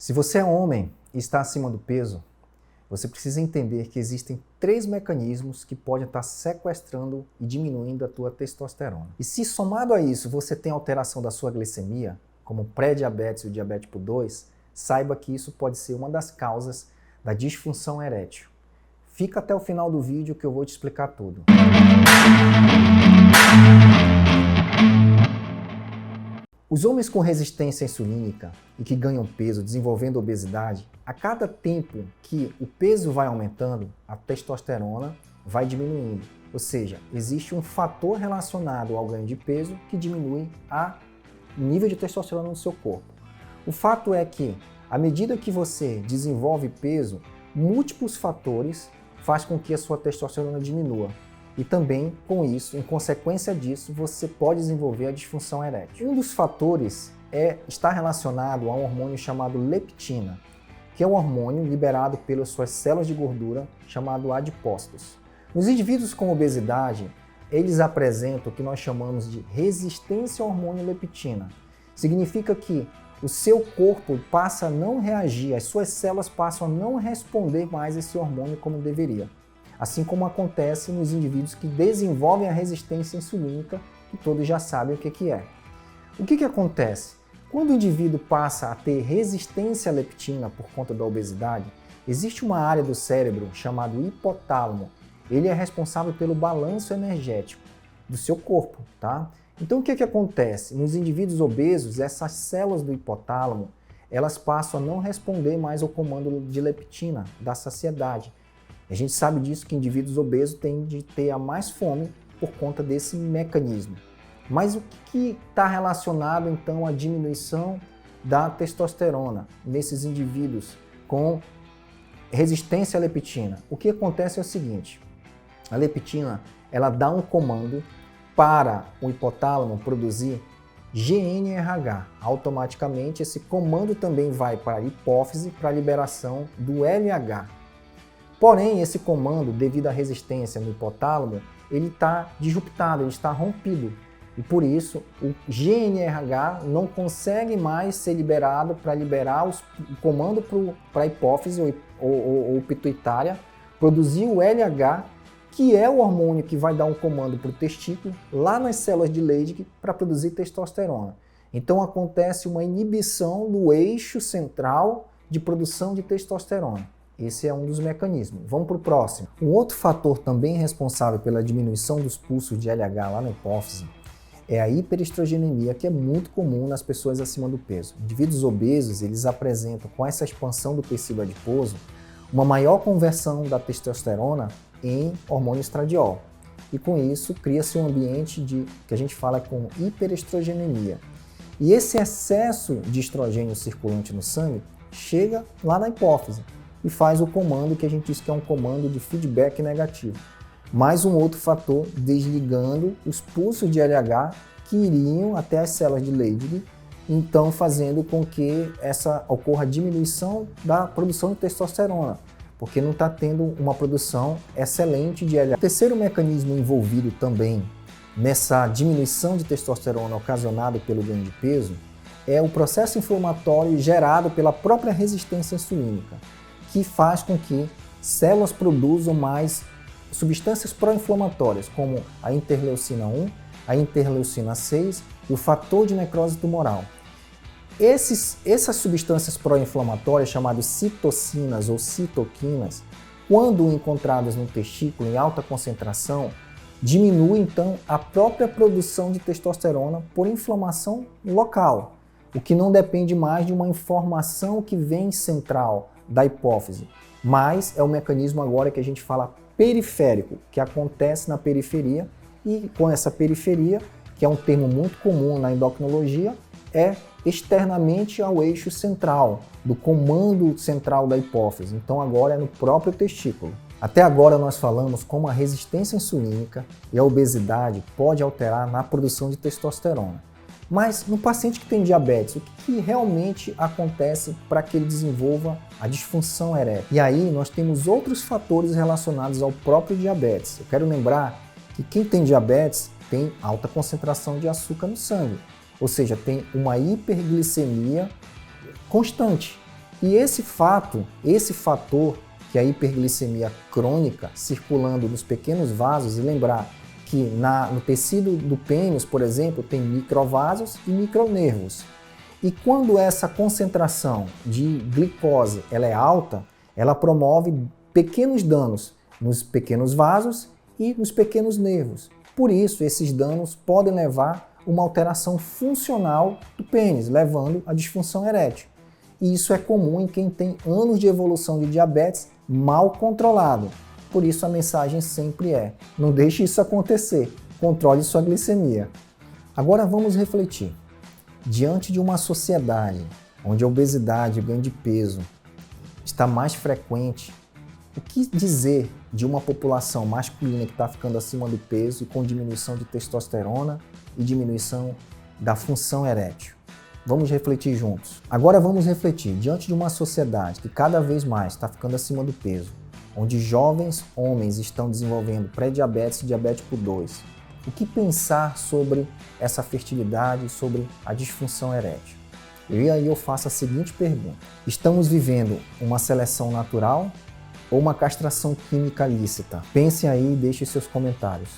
Se você é homem e está acima do peso, você precisa entender que existem 3 mecanismos que podem estar sequestrando e diminuindo a tua testosterona. E se somado a isso você tem alteração da sua glicemia, como pré-diabetes e o diabetes tipo 2, saiba que isso pode ser uma das causas da disfunção erétil. Fica até o final do vídeo que eu vou te explicar tudo. Os homens com resistência insulínica e que ganham peso desenvolvendo obesidade, a cada tempo que o peso vai aumentando, a testosterona vai diminuindo. Ou seja, existe um fator relacionado ao ganho de peso que diminui o nível de testosterona no seu corpo. O fato é que, à medida que você desenvolve peso, múltiplos fatores fazem com que a sua testosterona diminua. E também, com isso, em consequência disso, você pode desenvolver a disfunção erétil. Um dos fatores está relacionado a um hormônio chamado leptina, que é um hormônio liberado pelas suas células de gordura, chamado adipócitos. Nos indivíduos com obesidade, eles apresentam o que nós chamamos de resistência ao hormônio leptina. Significa que o seu corpo passa a não reagir, as suas células passam a não responder mais esse hormônio como deveria. Assim como acontece nos indivíduos que desenvolvem a resistência insulínica, que todos já sabem o que é. O que acontece? Quando o indivíduo passa a ter resistência à leptina por conta da obesidade, existe uma área do cérebro chamada hipotálamo. Ele é responsável pelo balanço energético do seu corpo, tá? Então o que acontece? Nos indivíduos obesos, essas células do hipotálamo, elas passam a não responder mais ao comando de leptina, da saciedade. A gente sabe disso que indivíduos obesos tendem de ter a mais fome por conta desse mecanismo. Mas o que está relacionado então à diminuição da testosterona nesses indivíduos com resistência à leptina? O que acontece é o seguinte, a leptina ela dá um comando para o hipotálamo produzir GnRH. Automaticamente esse comando também vai para a hipófise para a liberação do LH. Porém, esse comando, devido à resistência no hipotálamo, ele está disruptado, ele está rompido. E por isso, o GnRH não consegue mais ser liberado para liberar o comando para a hipófise ou pituitária, produzir o LH, que é o hormônio que vai dar um comando para o testículo, lá nas células de Leydig, para produzir testosterona. Então acontece uma inibição do eixo central de produção de testosterona. Esse é um dos mecanismos. Vamos para o próximo. Um outro fator também responsável pela diminuição dos pulsos de LH lá na hipófise é a hiperestrogenemia, que é muito comum nas pessoas acima do peso. Indivíduos obesos, eles apresentam, com essa expansão do tecido adiposo, uma maior conversão da testosterona em hormônio estradiol. E com isso, cria-se um ambiente que a gente fala com hiperestrogenemia. E esse excesso de estrogênio circulante no sangue chega lá na hipófise e faz o comando que a gente diz que é um comando de feedback negativo. Mais um outro fator desligando os pulsos de LH que iriam até as células de Leydig, então fazendo com que ocorra diminuição da produção de testosterona, porque não está tendo uma produção excelente de LH. O terceiro mecanismo envolvido também nessa diminuição de testosterona ocasionado pelo ganho de peso é o processo inflamatório gerado pela própria resistência insulínica, que faz com que células produzam mais substâncias pró-inflamatórias, como a interleucina 1, a interleucina 6 e o fator de necrose tumoral. Essas substâncias pró-inflamatórias, chamadas citocinas ou citoquinas, quando encontradas no testículo em alta concentração, diminuem então a própria produção de testosterona por inflamação local, o que não depende mais de uma informação que vem central da hipófise, mas é o mecanismo agora que a gente fala periférico, que acontece na periferia, e com essa periferia, que é um termo muito comum na endocrinologia, é externamente ao eixo central, do comando central da hipófise. Então agora é no próprio testículo. Até agora nós falamos como a resistência insulínica e a obesidade pode alterar na produção de testosterona. Mas no paciente que tem diabetes, o que realmente acontece para que ele desenvolva a disfunção erétil? E aí nós temos outros fatores relacionados ao próprio diabetes. Eu quero lembrar que quem tem diabetes tem alta concentração de açúcar no sangue, ou seja, tem uma hiperglicemia constante. E esse fator, que é a hiperglicemia crônica, circulando nos pequenos vasos, e lembrar que no tecido do pênis, por exemplo, tem microvasos e micronervos. E quando essa concentração de glicose ela é alta, ela promove pequenos danos nos pequenos vasos e nos pequenos nervos. Por isso, esses danos podem levar a uma alteração funcional do pênis, levando à disfunção erétil. E isso é comum em quem tem anos de evolução de diabetes mal controlado. Por isso a mensagem sempre é: não deixe isso acontecer, controle sua glicemia. Agora vamos refletir. Diante de uma sociedade onde a obesidade e o ganho de peso está mais frequente, o que dizer de uma população masculina que está ficando acima do peso e com diminuição de testosterona e diminuição da função erétil? Vamos refletir juntos. Agora vamos refletir. Diante de uma sociedade que cada vez mais está ficando acima do peso, onde jovens homens estão desenvolvendo pré-diabetes e diabetes tipo 2, o que pensar sobre essa fertilidade, sobre a disfunção erétil? E aí eu faço a seguinte pergunta: estamos vivendo uma seleção natural ou uma castração química lícita? Pensem aí e deixem seus comentários.